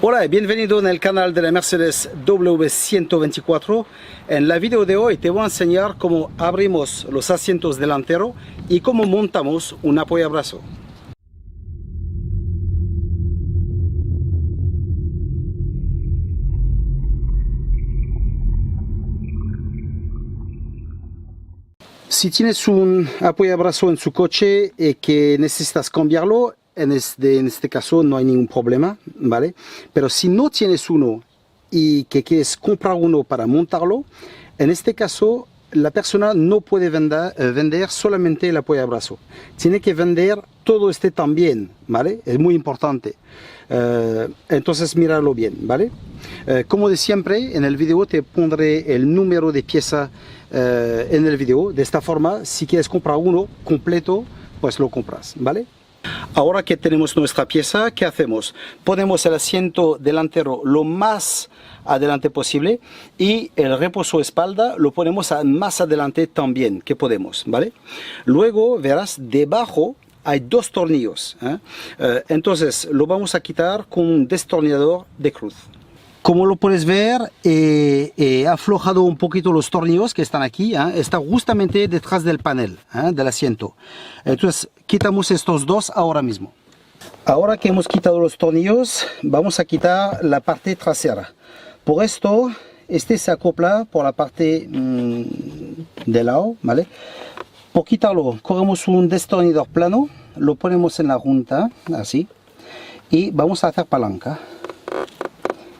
Hola y bienvenido en el canal de la Mercedes W124. En la video de hoy te voy a enseñar cómo abrimos los asientos delanteros y cómo montamos un apoyabrazo. Si tienes un apoyabrazo en su coche y que necesitas cambiarlo, en este caso no hay ningún problema, ¿vale? Pero si no tienes uno y que quieres comprar uno para montarlo, en este caso la persona no puede vender solamente el apoyabrazo. Tiene que vender todo este también, ¿vale? Es muy importante. Entonces míralo bien, ¿vale? Como de siempre, en el video te pondré el número de pieza en el video. De esta forma, si quieres comprar uno completo, pues lo compras, ¿vale? Ahora que tenemos nuestra pieza, ¿qué hacemos? Ponemos el asiento delantero lo más adelante posible y el reposo espalda lo ponemos más adelante también que podemos, ¿vale? Luego verás debajo hay dos tornillos, entonces lo vamos a quitar con un destornillador de cruz. Como lo puedes ver, he aflojado un poquito los tornillos que están aquí, está justamente detrás del panel del asiento. Entonces quitamos estos dos ahora mismo. Ahora que hemos quitado los tornillos, vamos a quitar la parte trasera. Por esto, este se acopla por la parte de lado, ¿vale? Por quitarlo, cogemos un destornillador plano, lo ponemos en la junta, así, y vamos a hacer palanca.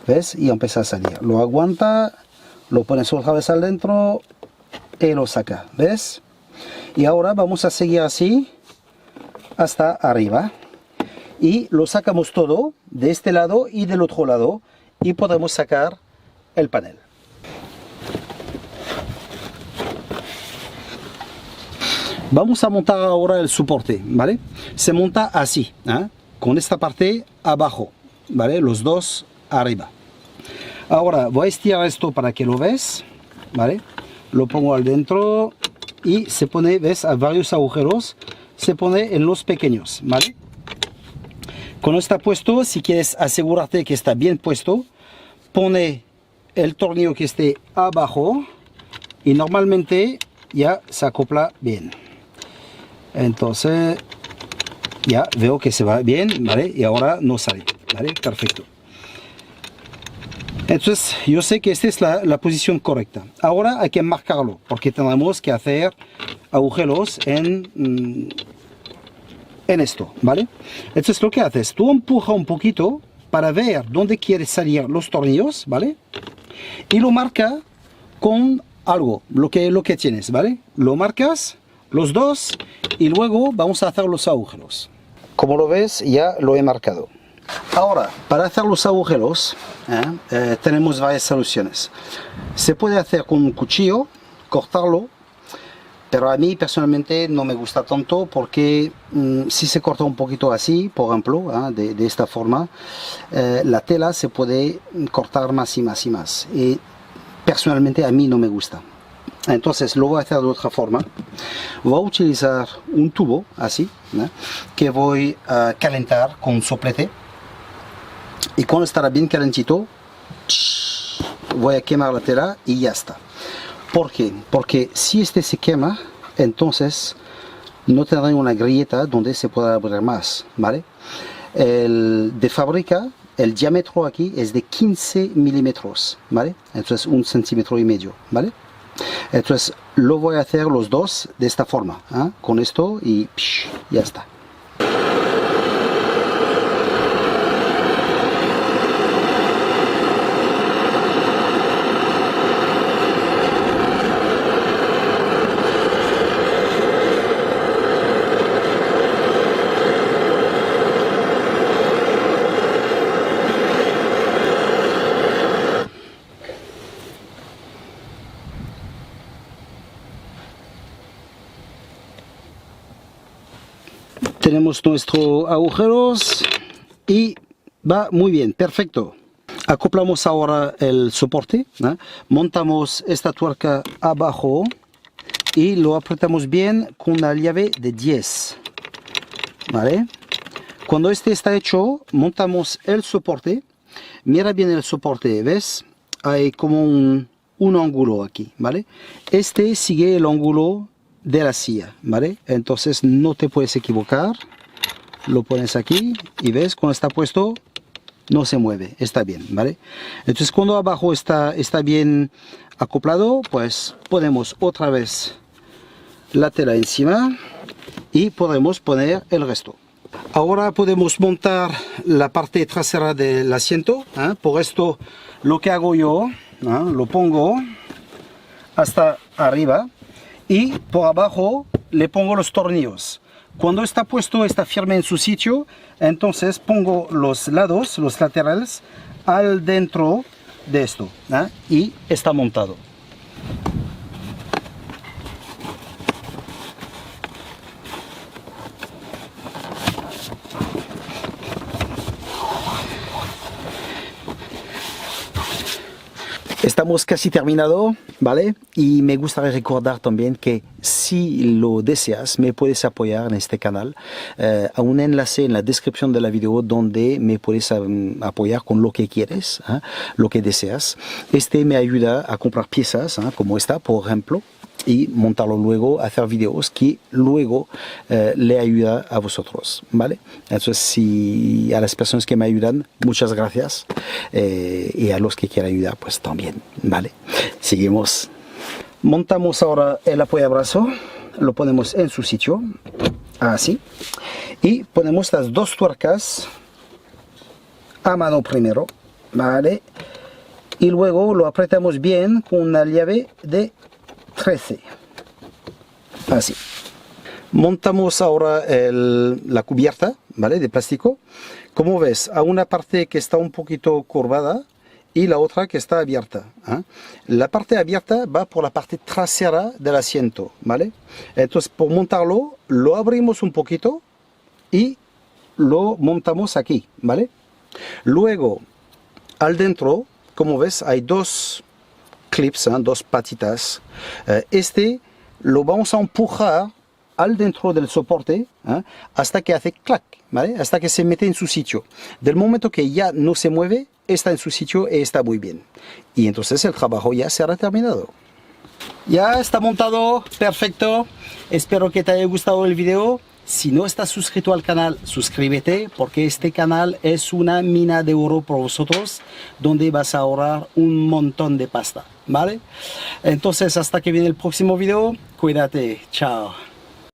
¿Ves? Y empieza a salir. Lo aguanta, lo pones otra vez al dentro y lo saca. ¿Ves? Y ahora vamos a seguir así hasta arriba. Y lo sacamos todo de este lado y del otro lado. Y podemos sacar el panel. Vamos a montar ahora el soporte, ¿vale? Se monta así, con esta parte abajo, ¿vale? Los dos arriba. Ahora voy a estirar esto para que lo veas, ¿vale? Lo pongo al dentro y se pone, ¿ves? A varios agujeros, se pone en los pequeños, ¿vale? Cuando está puesto, si quieres asegurarte que está bien puesto, pone el tornillo que esté abajo y normalmente ya se acopla bien. Entonces ya veo que se va bien, ¿vale? Y ahora no sale, ¿vale? Perfecto. Entonces yo sé que esta es la posición correcta. Ahora hay que marcarlo porque tendremos que hacer agujeros en esto, ¿vale? Entonces lo que haces, tú empuja un poquito para ver dónde quieres salir los tornillos, ¿vale? Y lo marca con algo, lo que tienes, ¿vale? Lo marcas los dos y luego vamos a hacer los agujeros. Como lo ves, ya lo he marcado. Ahora, para hacer los agujeros, tenemos varias soluciones. Se puede hacer con un cuchillo, cortarlo, pero a mí personalmente no me gusta tanto porque si se corta un poquito así, por ejemplo, de esta forma, la tela se puede cortar más y más y más. Y personalmente a mí no me gusta. Entonces lo voy a hacer de otra forma. Voy a utilizar un tubo así, que voy a calentar con un soplete. Y cuando estará bien calentito, voy a quemar la tela y ya está. ¿Por qué? Porque si este se quema, entonces no tendré una grieta donde se pueda abrir más, ¿vale? De fábrica, el diámetro aquí es de 15 milímetros, ¿vale? Entonces 1,5 centímetros, ¿vale? Entonces lo voy a hacer los dos de esta forma, con esto y ya está. Tenemos nuestros agujeros y va muy bien, perfecto. Acoplamos ahora el soporte, montamos esta tuerca abajo y lo apretamos bien con la llave de 10, ¿vale? Cuando este está hecho, montamos el soporte mira bien el soporte, ¿ves? Hay como un ángulo aquí, ¿vale? Este sigue el ángulo de la silla, ¿vale? Entonces no te puedes equivocar. Lo pones aquí y ves, cuando está puesto, no se mueve, está bien, ¿vale? Entonces cuando abajo está bien acoplado, pues ponemos otra vez la tela encima y podemos poner el resto. Ahora podemos montar la parte trasera del asiento, ¿eh? Por esto lo que hago yo, lo pongo hasta arriba y por abajo le pongo los tornillos. Cuando está puesto, está firme en su sitio, entonces pongo los lados, los laterales, al dentro de esto, ¿eh? Y está montado. Estamos casi terminado, ¿vale? Y me gustaría recordar también que si lo deseas, me puedes apoyar en este canal. A un enlace en la descripción de la video donde me puedes apoyar con lo que quieres, lo que deseas. Este me ayuda a comprar piezas, como esta, por ejemplo, y montarlo luego, hacer videos que luego le ayuda a vosotros, ¿vale? Entonces, si a las personas que me ayudan, muchas gracias, y a los que quieran ayudar, pues también, ¿vale? Seguimos. Montamos ahora el apoyabrazo, lo ponemos en su sitio, así, y ponemos las dos tuercas a mano primero, ¿vale? Y luego lo apretamos bien con una llave de 13, así. Montamos ahora la cubierta, ¿vale? De plástico. Como ves, a una parte que está un poquito curvada y la otra que está abierta, ¿eh? La parte abierta va por la parte trasera del asiento, ¿vale? Entonces, por montarlo, lo abrimos un poquito y lo montamos aquí, ¿vale? Luego, al dentro, como ves, hay dos clips, dos patitas. Este lo vamos a empujar al dentro del soporte, hasta que hace clac, ¿vale? Hasta que se mete en su sitio. Del momento que ya no se mueve, está en su sitio y está muy bien. Y entonces el trabajo ya será terminado. Ya está montado, perfecto. Espero que te haya gustado el video. Si no estás suscrito al canal, suscríbete, porque este canal es una mina de oro para vosotros, donde vas a ahorrar un montón de pasta, ¿vale? Entonces, hasta que viene el próximo video, cuídate, chao.